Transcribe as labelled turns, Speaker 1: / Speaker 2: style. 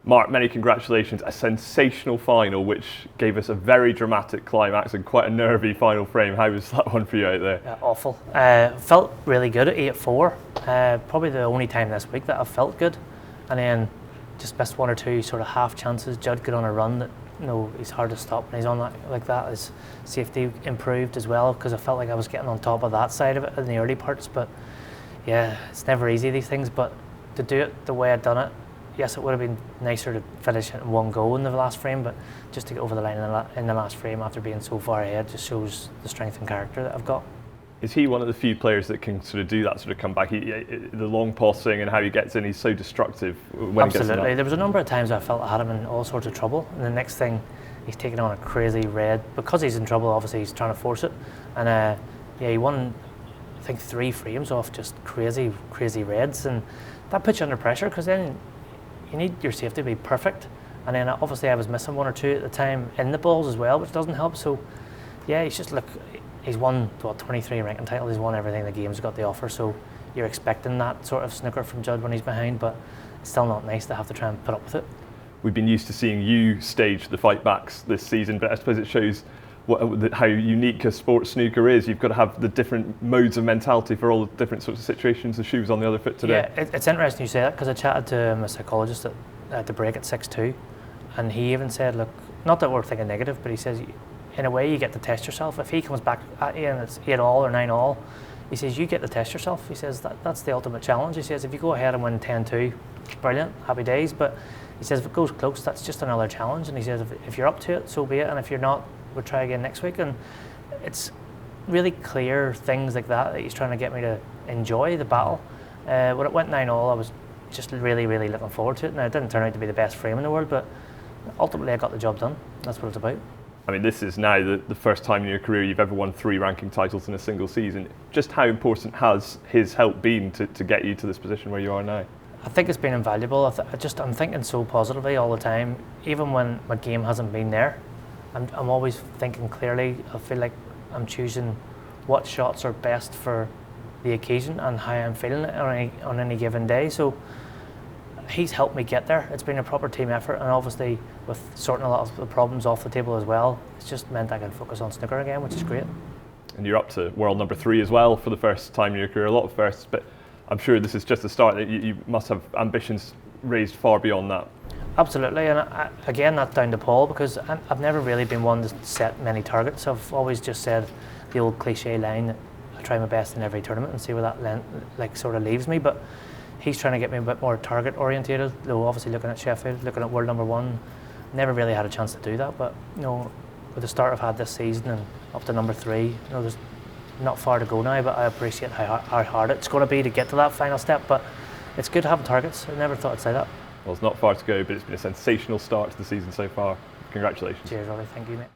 Speaker 1: Mark, many congratulations. A sensational final, which gave us a very dramatic climax and quite a nervy final frame. How was that one for you out there?
Speaker 2: Yeah, awful. Felt really good at 8-4. Probably the only time this week that I felt good. And then just missed one or two sort of half chances. Judd got on a run that, he's hard to stop when he's on that like that. His safety improved as well, because I felt like I was getting on top of that side of it in the early parts. But yeah, it's never easy, these things. But to do it the way I'd done it, yes, it would have been nicer to finish it in one go in the last frame, but just to get over the line in the last frame after being so far ahead just shows the strength and character that I've got.
Speaker 1: Is he one of the few players that can sort of do that sort of comeback? The long passing and how he gets in, he's so destructive when
Speaker 2: Absolutely.
Speaker 1: he gets in.
Speaker 2: There was a number of times I felt I had him in all sorts of trouble, and the next thing he's taking on a crazy red. Because he's in trouble, obviously he's trying to force it, and yeah, he won I think 3 frames off just crazy reds, and that puts you under pressure, because then you need your safety to be perfect. And then obviously I was missing 1 or 2 at the time in the balls as well, which doesn't help. So yeah, he's won 23 ranking titles, he's won everything the game's got to offer, so you're expecting that sort of snooker from Judd when he's behind, but it's still not nice to have to try and put up with it.
Speaker 1: We've been used to seeing you stage the fight backs this season, but I suppose it shows how unique a sport snooker is. You've got to have the different modes of mentality for all the different sorts of situations. The shoe was on the other foot today.
Speaker 2: Yeah, it's interesting you say that, because I chatted to my psychologist at the break at 6-2, and he even said, look, not that we're thinking negative, but he says, in a way you get to test yourself. If he comes back at you and it's 8-all or 9-all, he says you get to test yourself. He says that's the ultimate challenge. He says if you go ahead and win 10-2, brilliant, happy days. But he says if it goes close, that's just another challenge. And he says if you're up to it, so be it. And if you're not, we'll try again next week. And it's really clear things like that he's trying to get me to enjoy the battle. When it went 9-all, I was just really looking forward to it. Now it didn't turn out to be the best frame in the world, but ultimately I got the job done. That's what it's about.
Speaker 1: I mean, this is now the first time in your career you've ever won 3 ranking titles in a single season. Just how important has his help been to get you to this position where you are now?
Speaker 2: I think it's been invaluable. I'm thinking so positively all the time. Even when my game hasn't been there, I'm always thinking clearly. I feel like I'm choosing what shots are best for the occasion and how I'm feeling on any given day. So he's helped me get there. It's been a proper team effort, and obviously with sorting a lot of the problems off the table as well, it's just meant I can focus on snooker again, which is great.
Speaker 1: And you're up to world number 3 as well for the first time in your career. A lot of firsts, but I'm sure this is just the start. That you must have ambitions raised far beyond that.
Speaker 2: Absolutely, and again that's down to Paul, because I've never really been one to set many targets. I've always just said the old cliche line that I try my best in every tournament and see where that sort of leaves me. But he's trying to get me a bit more target orientated, though obviously looking at Sheffield, looking at world number 1. Never really had a chance to do that, but with the start I've had this season and up to number 3, there's not far to go now, but I appreciate how hard it's going to be to get to that final step. But it's good to have targets. I never thought I'd say that.
Speaker 1: Well, it's not far to go, but it's been a sensational start to the season so far. Congratulations.
Speaker 2: Cheers, Ollie. Thank you, mate.